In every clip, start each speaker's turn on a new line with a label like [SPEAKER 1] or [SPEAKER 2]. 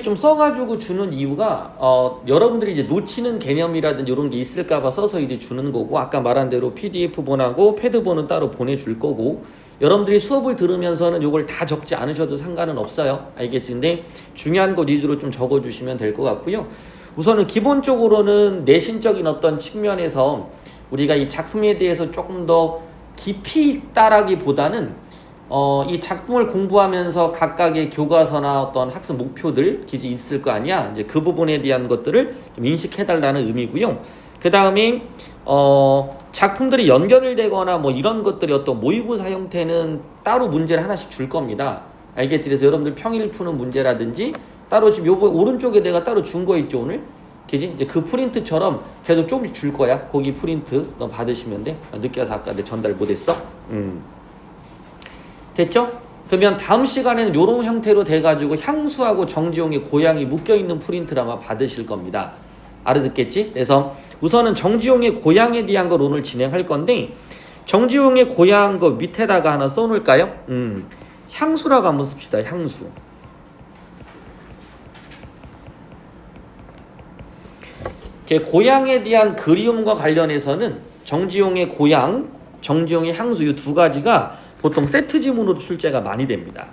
[SPEAKER 1] 좀 써가지고 주는 이유가 여러분들이 이제 놓치는 개념이라든지 이런 게 있을까봐 써서 이제 주는 거고, 아까 말한 대로 PDF본하고 패드본은 따로 보내줄 거고, 여러분들이 수업을 들으면서는 이걸 다 적지 않으셔도 상관은 없어요. 알겠지? 근데 중요한 거 위주로 좀 적어주시면 될 것 같고요. 우선은 기본적으로는 내신적인 어떤 측면에서 우리가 이 작품에 대해서 조금 더 깊이 있다라기보다는 이 작품을 공부하면서 각각의 교과서나 어떤 학습 목표들 기지 있을 거 아니야. 이제 그 부분에 대한 것들을 좀 인식해달라는 의미고요. 그 다음에 작품들이 연결되거나 뭐 이런 것들이 어떤 모의고사 형태는 따로 문제를 하나씩 줄 겁니다. 알겠지? 그래서 여러분들 평일 푸는 문제라든지 따로 지금 요번 오른쪽에 내가 따로 준 거 있죠 오늘? 그지? 이제 그 프린트처럼 계속 조금씩 줄 거야. 거기 프린트 너 받으시면 돼. 늦게 와서 아까 내 전달 못했어. 됐죠? 그러면 다음 시간에는 이런 형태로 돼가지고 향수하고 정지용의 고양이 묶여있는 프린트를 아마 받으실 겁니다. 알아듣겠지? 그래서 우선은 정지용의 고양에 대한 걸 오늘 진행할 건데, 정지용의 고양 거 밑에다가 하나 써놓을까요? 향수라고 한번 씁시다. 향수. 고양에 대한 그리움과 관련해서는 정지용의 고양, 정지용의 향수 이 두 가지가 보통 세트 지문으로 출제가 많이 됩니다.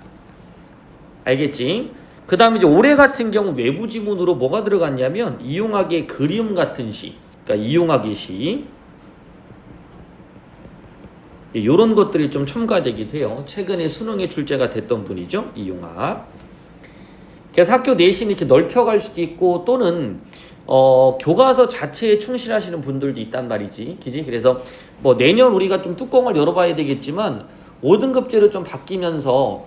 [SPEAKER 1] 알겠지? 그 다음에 이제 올해 같은 경우 외부 지문으로 뭐가 들어갔냐면 이용학의 그리움 같은 시, 그러니까 이용학의 시, 이런 것들이 좀 첨가되기도 해요. 최근에 수능에 출제가 됐던 분이죠, 이용학. 그래서 학교 내신 이렇게 넓혀갈 수도 있고, 또는 교과서 자체에 충실하시는 분들도 있단 말이지, 그지? 그래서 뭐 내년 우리가 좀 뚜껑을 열어봐야 되겠지만 5등급제로 좀 바뀌면서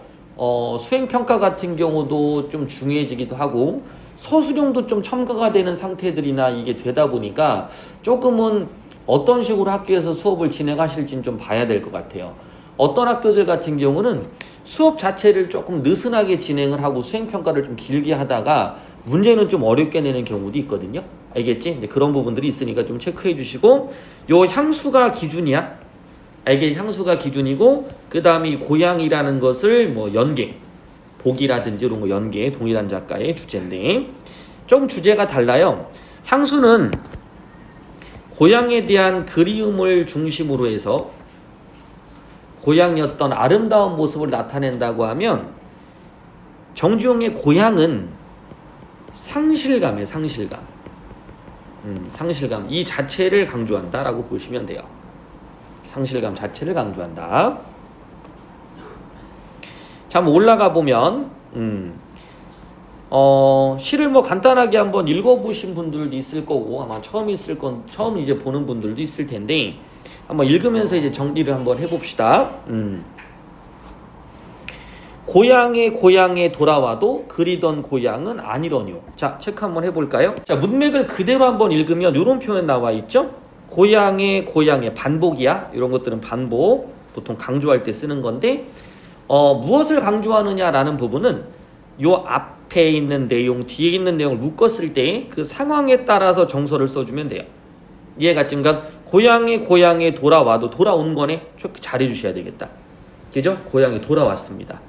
[SPEAKER 1] 수행평가 같은 경우도 좀 중요해지기도 하고 서술형도 좀 첨가가 되는 상태들이나 이게 되다 보니까 조금은 어떤 식으로 학교에서 수업을 진행하실지는 좀 봐야 될 것 같아요. 어떤 학교들 같은 경우는 수업 자체를 조금 느슨하게 진행을 하고 수행평가를 좀 길게 하다가 문제는 좀 어렵게 내는 경우도 있거든요. 알겠지? 이제 그런 부분들이 있으니까 좀 체크해 주시고, 요 향수가 기준이야. 알겠지? 향수가 기준이고, 그 다음에 이 고양이라는 것을 뭐 연계, 복이라든지 이런 거 연계, 동일한 작가의 주제인데 좀 주제가 달라요. 향수는 고양이에 대한 그리움을 중심으로 해서 고양이 어떤 아름다운 모습을 나타낸다고 하면, 정지용의 고양은 상실감이에요. 상실감. 상실감 이 자체를 강조한다라고 보시면 돼요. 상실감 자체를 강조한다. 자, 한번 올라가 보면 시를 뭐 간단하게 한번 읽어보신 분들도 있을 거고, 아마 처음 이제 보는 분들도 있을 텐데 한번 읽으면서 이제 정리를 한번 해봅시다. 고향에 돌아와도 그리던 고향은 아니러뇨. 자, 체크 한번 해볼까요? 자, 문맥을 그대로 한번 읽으면 이런 표현 나와 있죠. 고향에 반복이야. 이런 것들은 반복, 보통 강조할 때 쓰는 건데 무엇을 강조하느냐라는 부분은 요 앞에 있는 내용, 뒤에 있는 내용을 묶었을 때 그 상황에 따라서 정서를 써주면 돼요. 이해갔지? 그러니까 고향에 돌아와도 돌아온 거네. 잘해 주셔야 되겠다. 그죠? 고향에 돌아왔습니다.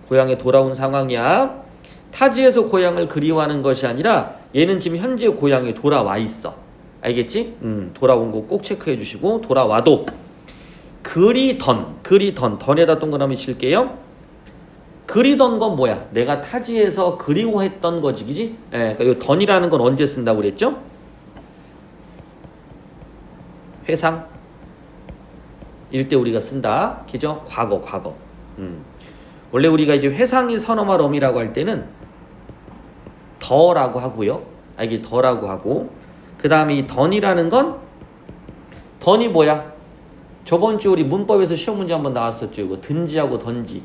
[SPEAKER 1] 고향에 돌아온 상황이야. 타지에서 고향을 그리워하는 것이 아니라 얘는 지금 현재 고향에 돌아와 있어. 알겠지? 돌아온 거 꼭 체크해 주시고, 돌아와도 그리던 던에다 동그라미 칠게요. 그리던 건 뭐야? 내가 타지에서 그리워했던 거지, 그지? 그러니까 이 던이라는 건 언제 쓴다고 그랬죠? 회상 일 때 우리가 쓴다. 그죠? 과거. 원래 우리가 이제 회상이 선어말 어미라고 할 때는 더라고 하고요. 이게 더라고 하고, 그 다음에 이 던이라는 건, 던이 뭐야? 저번 주 우리 문법에서 시험 문제 한번 나왔었죠. 이거 든지하고 던지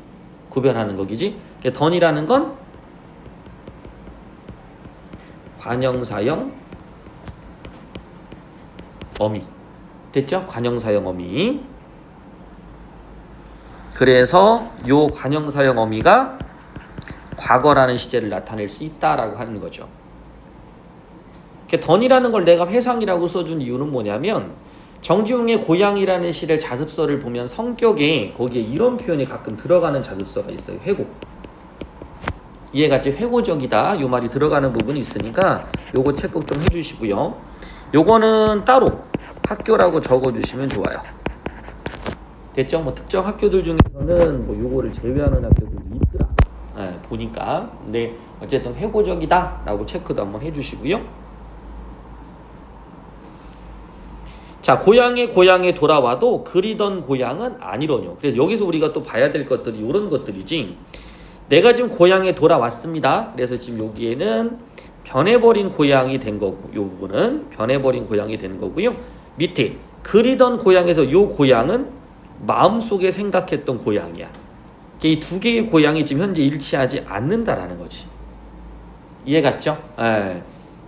[SPEAKER 1] 구별하는 거기지. 던이라는 건 관형사형 어미. 됐죠? 관형사형 어미. 그래서 요 관형사형 어미가 과거라는 시제를 나타낼 수 있다라고 하는 거죠. 던이라는 걸 내가 회상이라고 써준 이유는 뭐냐면, 정지용의 고향이라는 시를 자습서를 보면 성격에 거기에 이런 표현이 가끔 들어가는 자습서가 있어요. 회고. 이해같이 회고적이다 요 말이 들어가는 부분이 있으니까 요거 체크 좀 해주시고요. 요거는 따로 학교라고 적어주시면 좋아요. 됐죠? 뭐 특정 학교들 중에서는 뭐 요거를 제외하는 학교들도 있더라. 보니까. 근데 어쨌든 회고적이다 라고 체크도 한번 해주시고요. 자, 고향에 돌아와도 그리던 고향은 아니로뇨. 그래서 여기서 우리가 또 봐야 될 것들이 이런 것들이지. 내가 지금 고향에 돌아왔습니다. 그래서 지금 여기에는 변해버린 고향이 된 거고, 요 부분은 변해버린 고향이 된 거고요. 밑에 그리던 고향에서 요 고향은 마음속에 생각했던 고향이야. 이 두 개의 고향이 지금 현재 일치하지 않는다라는 거지. 이해 갔죠?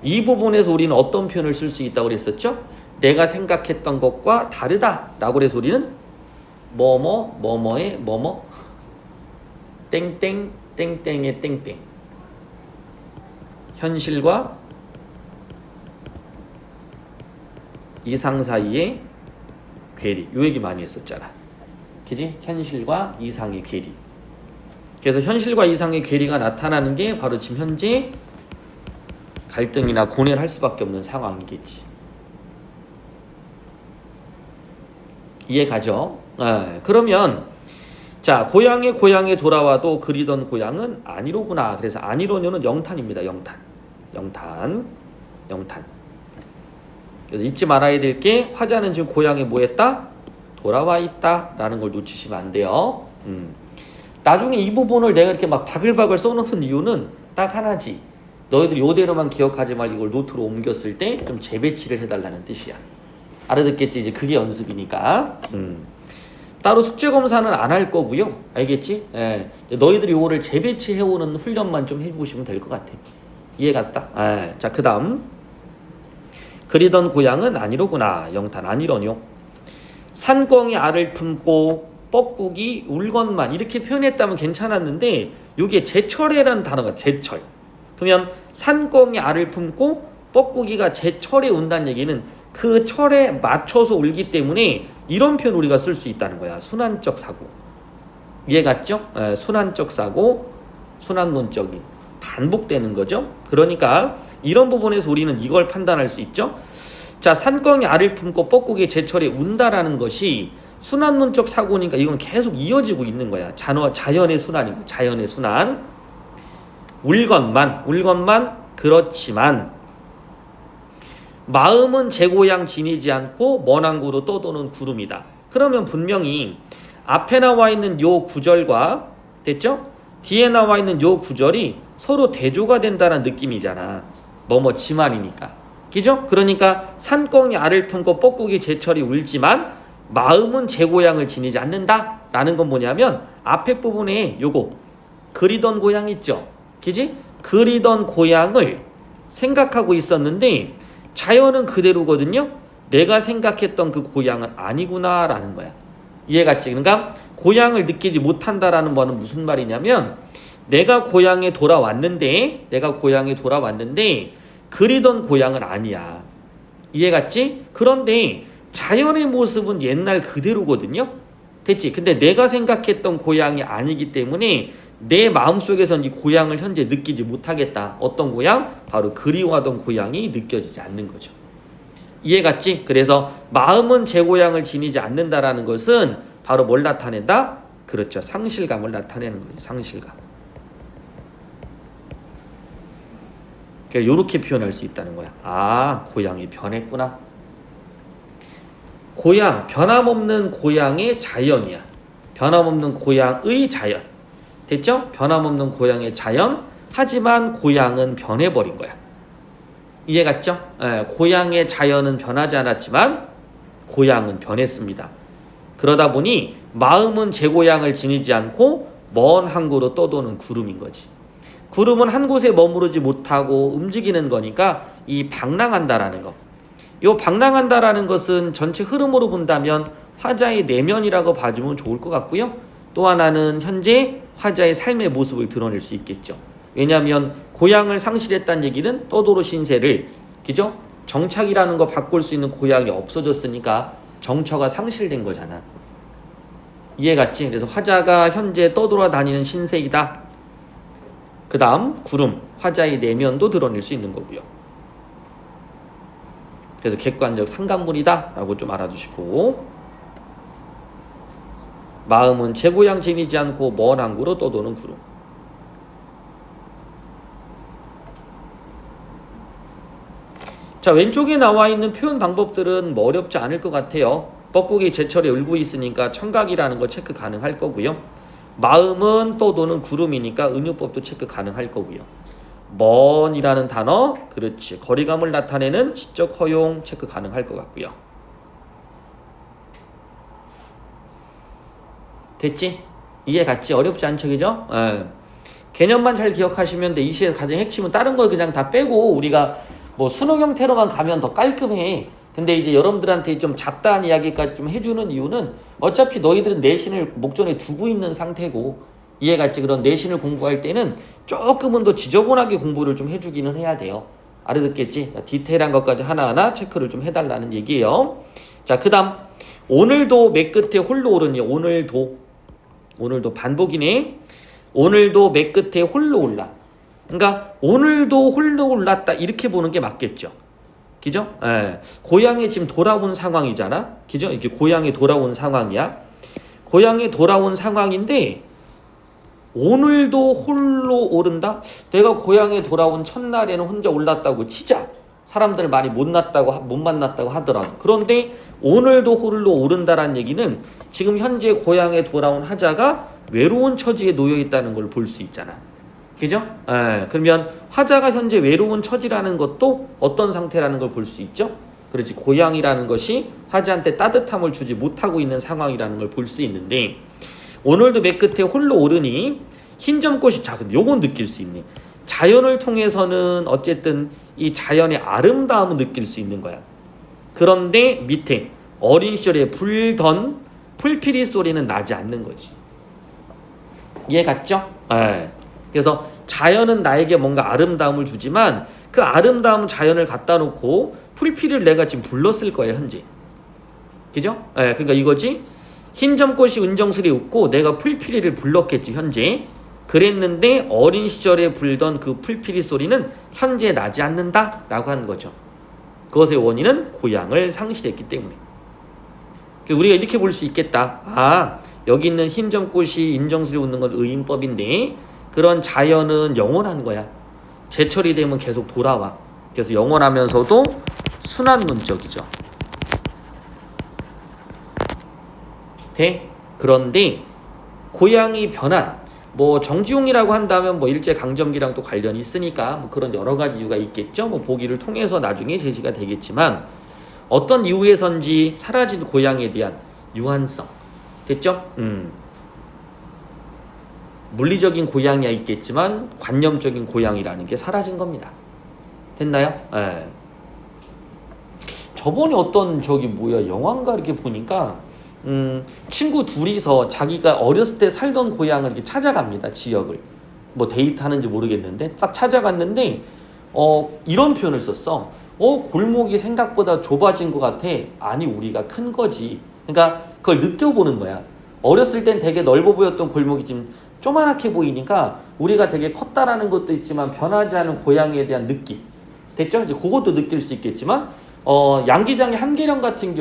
[SPEAKER 1] 이 부분에서 우리는 어떤 표현을 쓸 수 있다고 그랬었죠? 내가 생각했던 것과 다르다라고 해서 우리는 뭐뭐의 뭐뭐 땡땡 땡땡의 땡땡 현실과 이상 사이의 괴리 요 얘기 많이 했었잖아. 그지? 현실과 이상의 괴리. 그래서 현실과 이상의 괴리가 나타나는 게 바로 지금 현재 갈등이나 고뇌를 할 수밖에 없는 상황이겠지. 이해 가죠? 그러면 자, 고향에 돌아와도 그리던 고향은 아니로구나. 그래서 아니로뇨는 영탄입니다. 영탄. 그래서 잊지 말아야 될 게 화자는 지금 고향에 뭐 했다? 돌아와 있다 라는 걸 놓치시면 안 돼요. 나중에 이 부분을 내가 이렇게 막 바글바글 써놓은 이유는 딱 하나지. 너희들 요대로만 기억하지 말고 이걸 노트로 옮겼을 때 좀 재배치를 해달라는 뜻이야. 알아듣겠지? 이제 그게 연습이니까. 따로 숙제 검사는 안 할 거고요. 알겠지? 너희들이 요거를 재배치해오는 훈련만 좀 해보시면 될 것 같아. 이해 갔다? 자, 그 다음. 그리던 고향은 아니로구나. 영탄 아니러뇨. 산꿩이 알을 품고 뻐꾸기 울건만 이렇게 표현했다면 괜찮았는데 요게 제철이라는 단어가 제철. 그러면 산꿩이 알을 품고 뻐꾸기가 제철에 운다는 얘기는 그 철에 맞춰서 울기 때문에 이런 표현 우리가 쓸 수 있다는 거야. 순환적 사고. 이해 갔죠? 순환적 사고, 순환문적인 반복되는 거죠. 그러니까 이런 부분에서 우리는 이걸 판단할 수 있죠. 자, 산꿩이 알을 품고 뻐꾸기 제철에 운다라는 것이 순환문적 사고니까 이건 계속 이어지고 있는 거야. 자연의 순환이고 자연의 순환. 울건만 그렇지만 마음은 제 고향 지니지 않고 먼 항구로 떠도는 구름이다. 그러면 분명히 앞에 나와 있는 요 구절과 됐죠? 뒤에 나와 있는 요 구절이 서로 대조가 된다는 느낌이잖아. 지만이니까. 그죠? 그러니까 산꿩이 알을 품고 뻐꾸기 제철이 울지만 마음은 제 고향을 지니지 않는다 라는 건 뭐냐면 앞에 부분에 요거 그리던 고향 있죠? 그지? 그리던 고향을 생각하고 있었는데 자연은 그대로거든요. 내가 생각했던 그 고향은 아니구나 라는 거야. 이해 갔지? 그러니까 고향을 느끼지 못한다라는 거는 무슨 말이냐면 내가 고향에 돌아왔는데 그리던 고향은 아니야. 이해 갔지? 그런데 자연의 모습은 옛날 그대로거든요. 됐지? 근데 내가 생각했던 고향이 아니기 때문에 내 마음속에선 이 고향을 현재 느끼지 못하겠다. 어떤 고향? 바로 그리워하던 고향이 느껴지지 않는 거죠. 이해 갔지? 그래서 마음은 제 고향을 지니지 않는다라는 것은 바로 뭘 나타낸다? 그렇죠. 상실감을 나타내는 거죠. 상실감. 그러니까 이렇게 표현할 수 있다는 거야. 아, 고향이 변했구나. 고향, 변함없는 고향의 자연이야. 변함없는 고향의 자연. 됐죠? 변함없는 고향의 자연. 하지만 고향은 변해버린 거야. 이해 갔죠? 고향의 자연은 변하지 않았지만 고향은 변했습니다. 그러다 보니 마음은 제 고향을 지니지 않고 먼 항구로 떠도는 구름인 거지. 구름은 한 곳에 머무르지 못하고 움직이는 거니까 이 방랑한다라는 거. 이 방랑한다라는 것은 전체 흐름으로 본다면 화자의 내면이라고 봐주면 좋을 것 같고요. 또 하나는 현재 화자의 삶의 모습을 드러낼 수 있겠죠. 왜냐하면 고향을 상실했다는 얘기는 떠도로 신세를, 그죠? 정착이라는 거 바꿀 수 있는 고향이 없어졌으니까 정처가 상실된 거잖아. 이해 갔지? 그래서 화자가 현재 떠돌아다니는 신세이다. 그 다음 구름, 화자의 내면도 드러낼 수 있는 거고요. 그래서 객관적 상간물이다 라고 좀 알아두시고, 마음은 제 고향 지니지 않고 먼 항구로 떠도는 구름. 자, 왼쪽에 나와 있는 표현 방법들은 뭐 어렵지 않을 것 같아요. 뻐꾸기 제철에 울고 있으니까 청각이라는 거 체크 가능할 거고요. 마음은 떠도는 구름이니까 은유법도 체크 가능할 거고요. 먼이라는 단어, 그렇지, 거리감을 나타내는 시적 허용 체크 가능할 것 같고요. 됐지? 이해 갔지? 어렵지 않죠, 그죠? 개념만 잘 기억하시면 돼. 이 시에서 가장 핵심은 다른 거 그냥 다 빼고 우리가 뭐 수능 형태로만 가면 더 깔끔해. 근데 이제 여러분들한테 좀 잡다한 이야기까지 좀 해주는 이유는 어차피 너희들은 내신을 목전에 두고 있는 상태고, 이해갔지? 그런 내신을 공부할 때는 조금은 더 지저분하게 공부를 좀 해주기는 해야 돼요. 알아듣겠지? 디테일한 것까지 하나하나 체크를 좀 해달라는 얘기예요. 자, 그 다음 오늘도 맨 끝에 홀로 오르니, 오늘도 반복이네. 오늘도 맨 끝에 홀로 올라. 그러니까 오늘도 홀로 올랐다 이렇게 보는 게 맞겠죠. 그죠? 고향에 지금 돌아온 상황이잖아. 그죠? 이게 고향에 돌아온 상황이야. 고향에 돌아온 상황인데 오늘도 홀로 오른다? 내가 고향에 돌아온 첫날에는 혼자 올랐다고 치자. 사람들 많이 못 만났다고 하더라도. 그런데 오늘도 홀로 오른다라는 얘기는 지금 현재 고향에 돌아온 화자가 외로운 처지에 놓여 있다는 걸 볼 수 있잖아. 그죠? 그러면 화자가 현재 외로운 처지라는 것도 어떤 상태라는 걸 볼 수 있죠? 그렇지. 고향이라는 것이 화자한테 따뜻함을 주지 못하고 있는 상황이라는 걸 볼 수 있는데, 오늘도 맨 끝에 홀로 오르니 흰점꽃이, 자, 근데 요건 느낄 수 있네. 자연을 통해서는 어쨌든 이 자연의 아름다움을 느낄 수 있는 거야. 그런데 밑에 어린 시절에 불던 풀피리 소리는 나지 않는 거지. 이해 갔죠? 그래서 자연은 나에게 뭔가 아름다움을 주지만 그 아름다운 자연을 갖다 놓고 풀피리를 내가 지금 불렀을 거예요, 현재. 그죠? 그러니까 이거지. 흰점꽃이 은정스레 웃고 내가 풀피리를 불렀겠지, 현재. 그랬는데 어린 시절에 불던 그 풀피리 소리는 현재 나지 않는다 라고 하는 거죠. 그것의 원인은 고향을 상실했기 때문에. 우리가 이렇게 볼 수 있겠다. 여기 있는 흰점꽃이 인정스레 웃는 건 의인법인데, 그런 자연은 영원한 거야. 제철이 되면 계속 돌아와. 그래서 영원하면서도 순환론적이죠. 그런데 고향이 변한, 뭐 정지용이라고 한다면 뭐 일제강점기랑 또 관련이 있으니까 뭐 그런 여러 가지 이유가 있겠죠. 뭐 보기를 통해서 나중에 제시가 되겠지만, 어떤 이유에선지 사라진 고향에 대한 유한성, 됐죠? 물리적인 고향이야 있겠지만 관념적인 고향이라는 게 사라진 겁니다. 됐나요? 저번에 어떤 영화인가 이렇게 보니까 친구 둘이서 자기가 어렸을 때 살던 고향을 이렇게 찾아갑니다. 지역을. 뭐 데이트하는지 모르겠는데 딱 찾아갔는데 이런 표현을 썼어. 골목이 생각보다 좁아진 것 같아. 아니, 우리가 큰 거지. 그러니까 그걸 느껴보는 거야. 어렸을 땐 되게 넓어 보였던 골목이 지금 조그맣게 보이니까 우리가 되게 컸다라는 것도 있지만 변하지 않은 고향에 대한 느낌. 됐죠? 이제 그것도 느낄 수 있겠지만 양기장 한계령 같은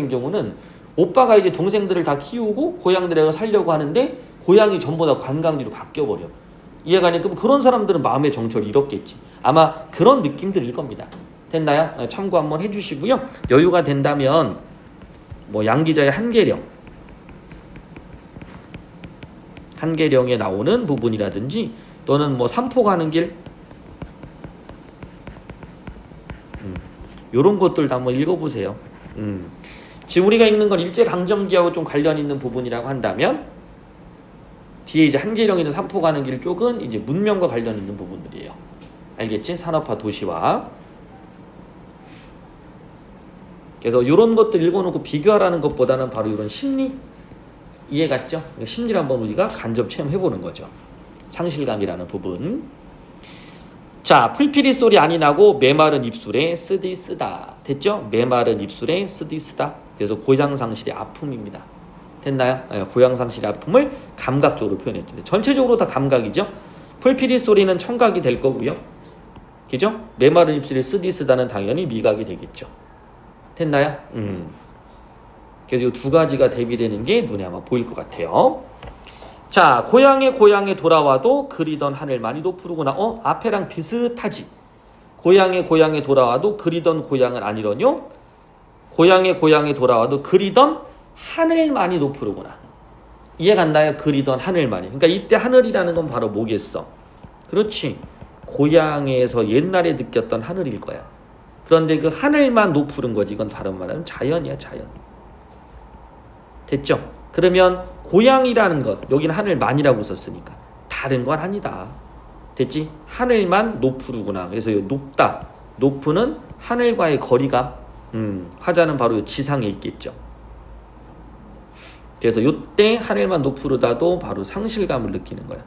[SPEAKER 1] 경우는 오빠가 이제 동생들을 다 키우고 고향들에 살려고 하는데 고향이 전부 다 관광지로 바뀌어버려. 이해가 가니까 그런 사람들은 마음의 정처를 잃었겠지. 아마 그런 느낌들일 겁니다. 됐나요? 참고 한번 해주시고요. 여유가 된다면 뭐 양기자의 한계령에 나오는 부분이라든지 또는 뭐 삼포 가는 길 요런 것들도 한번 읽어보세요. 지금 우리가 읽는 건 일제강점기하고 좀 관련 있는 부분이라고 한다면 뒤에 이제 한계령이나 삼포 가는 길 쪽은 이제 문명과 관련 있는 부분들이에요. 알겠지? 산업화 도시화. 그래서 이런 것들 읽어놓고 비교하라는 것보다는 바로 이런 심리, 이해 갔죠? 심리를 한번 우리가 간접 체험해보는 거죠. 상실감이라는 부분. 자, 풀피리 소리 아니 나고 메마른 입술에 쓰디 쓰다. 됐죠? 메마른 입술에 쓰디 쓰다. 그래서 고향 상실의 아픔입니다. 됐나요? 고향 상실의 아픔을 감각적으로 표현했죠. 전체적으로 다 감각이죠. 풀피리 소리는 청각이 될 거고요. 그죠? 메마른 입술이 쓰디쓰다는 당연히 미각이 되겠죠. 됐나요? 그래서 이 두 가지가 대비되는 게 눈에 아마 보일 것 같아요. 자, 고향에 돌아와도 그리던 하늘만이 높으로구나. 앞에랑 비슷하지? 고향에 돌아와도 그리던 고향은 아니러뇨? 고향에 돌아와도 그리던 하늘만이 높으로구나. 이해 갔나요? 그리던 하늘만이. 그러니까 이때 하늘이라는 건 바로 뭐겠어? 그렇지. 고향에서 옛날에 느꼈던 하늘일 거야. 그런데 그 하늘만 높으른 거지. 이건 다른 말하면 자연이야, 자연. 됐죠? 그러면 고향이라는 것, 여기는 하늘만이라고 썼으니까 다른 건 아니다. 됐지? 하늘만 높으르구나. 그래서 높다. 높으는 하늘과의 거리가 화자는 바로 지상에 있겠죠. 그래서 이때 하늘만 높으르다도 바로 상실감을 느끼는 거야.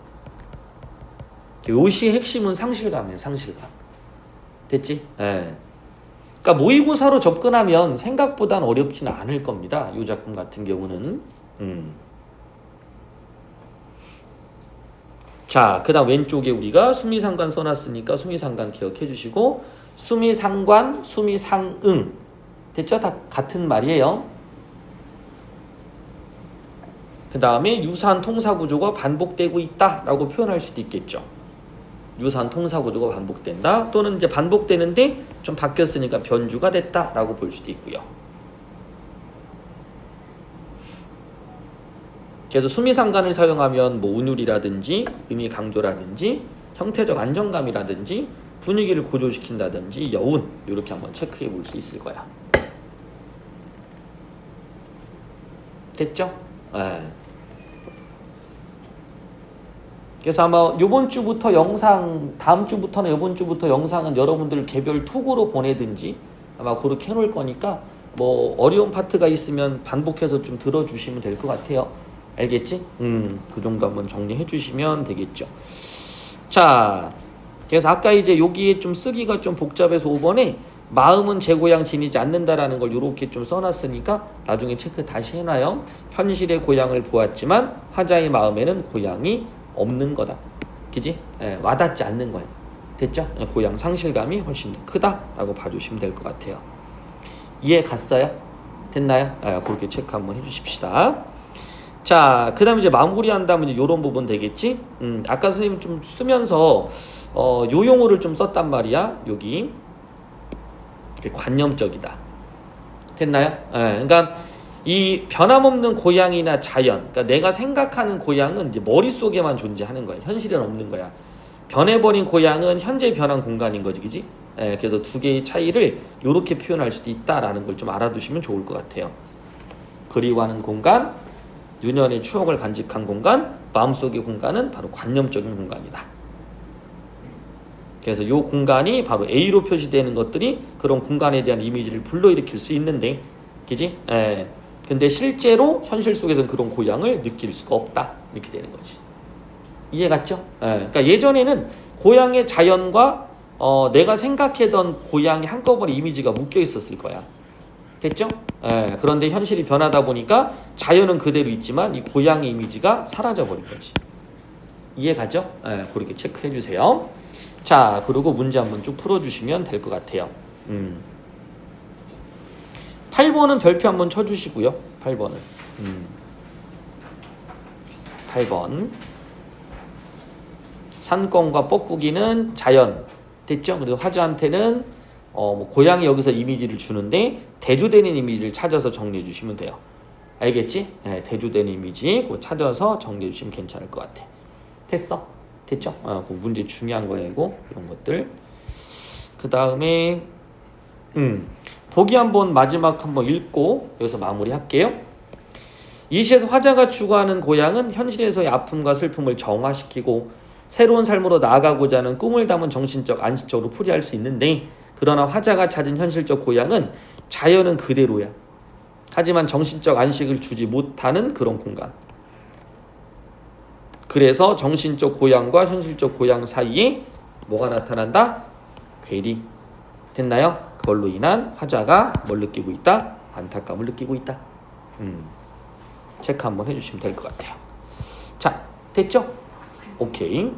[SPEAKER 1] 요 시의 핵심은 상실감이에요. 상실감. 됐지? 예. 그러니까 모의고사로 접근하면 생각보단 어렵지는 않을 겁니다. 이 작품 같은 경우는. 자, 그 다음 왼쪽에 우리가 수미상관 써놨으니까 수미상관 기억해 주시고, 수미상관, 수미상응. 됐죠? 다 같은 말이에요. 그 다음에 유사한 통사구조가 반복되고 있다라고 표현할 수도 있겠죠. 유사한 통사구조가 반복된다. 또는 이제 반복되는데 좀 바뀌었으니까 변주가 됐다라고 볼 수도 있고요. 그래서 수미상관을 사용하면 뭐 운율이라든지 의미 강조라든지 형태적 안정감이라든지 분위기를 고조시킨다든지 여운 이렇게 한번 체크해 볼 수 있을 거야. 됐죠? 네. 그래서 아마 요번 주부터 영상, 다음 주부터나 요번 주부터 영상은 여러분들 개별 톡으로 보내든지 아마 그렇게 해놓을 거니까 뭐 어려운 파트가 있으면 반복해서 좀 들어주시면 될 것 같아요. 알겠지? 그 정도 한번 정리해 주시면 되겠죠. 자, 그래서 아까 이제 여기에 좀 쓰기가 좀 복잡해서 5번에 마음은 제 고향 지니지 않는다라는 걸 이렇게 좀 써놨으니까 나중에 체크 다시 해놔요. 현실의 고향을 보았지만 화자의 마음에는 고향이 없는 거다. 그지? 예, 와닿지 않는 거예요. 됐죠? 예, 고향 상실감이 훨씬 더 크다라고 봐주시면 될 것 같아요. 이해 갔어요? 됐나요? 예, 그렇게 체크 한번 해주십시다. 자, 그 다음에 이제 마무리한다면 이제 요런 부분 되겠지? 아까 선생님 좀 쓰면서 요 용어를 좀 썼단 말이야. 여기 관념적이다. 됐나요? 예, 그러니까 이 변함없는 고향이나 자연, 그러니까 내가 생각하는 고향은 이제 머릿속에만 존재하는 거야. 현실에는 없는 거야. 변해버린 고향은 현재 변한 공간인 거지, 그지? 예, 그래서 두 개의 차이를 이렇게 표현할 수도 있다라는 걸 좀 알아두시면 좋을 것 같아요. 그리워하는 공간, 유년의 추억을 간직한 공간, 마음속의 공간은 바로 관념적인 공간이다. 그래서 이 공간이 바로 A로 표시되는 것들이 그런 공간에 대한 이미지를 불러일으킬 수 있는데, 그지? 예. 근데 실제로 현실 속에서는 그런 고향을 느낄 수가 없다. 이렇게 되는 거지. 이해 갔죠? 예. 그러니까 예전에는 고향의 자연과 내가 생각했던 고향이 한꺼번에 이미지가 묶여 있었을 거야. 됐죠? 예. 그런데 현실이 변하다 보니까 자연은 그대로 있지만 이 고향의 이미지가 사라져 버린 거지. 이해 가죠? 예. 그렇게 체크해 주세요. 자, 그리고 문제 한번 쭉 풀어주시면 될 것 같아요. 8번은 별표 한번 쳐주시고요. 8번을. 8번. 산권과 뻐꾸기는 자연. 됐죠? 그래서 화자한테는 뭐 고향이 여기서 이미지를 주는데 대조되는 이미지를 찾아서 정리해 주시면 돼요. 알겠지? 네, 대조되는 이미지 그거 찾아서 정리해 주시면 괜찮을 것 같아. 됐어? 됐죠? 그 문제 중요한 거야 이거 이런 것들. 그 다음에 보기 한번 마지막 한번 읽고 여기서 마무리할게요. 이 시에서 화자가 추구하는 고향은 현실에서의 아픔과 슬픔을 정화시키고 새로운 삶으로 나아가고자 하는 꿈을 담은 정신적 안식적으로 풀이할 수 있는데, 그러나 화자가 찾은 현실적 고향은 자연은 그대로야. 하지만 정신적 안식을 주지 못하는 그런 공간. 그래서 정신적 고향과 현실적 고향 사이에 뭐가 나타난다? 괴리. 됐나요? 그걸로 인한 화자가 뭘 느끼고 있다? 안타까움을 느끼고 있다. 체크 한번 해주시면 될 것 같아요. 자, 됐죠? 오케이.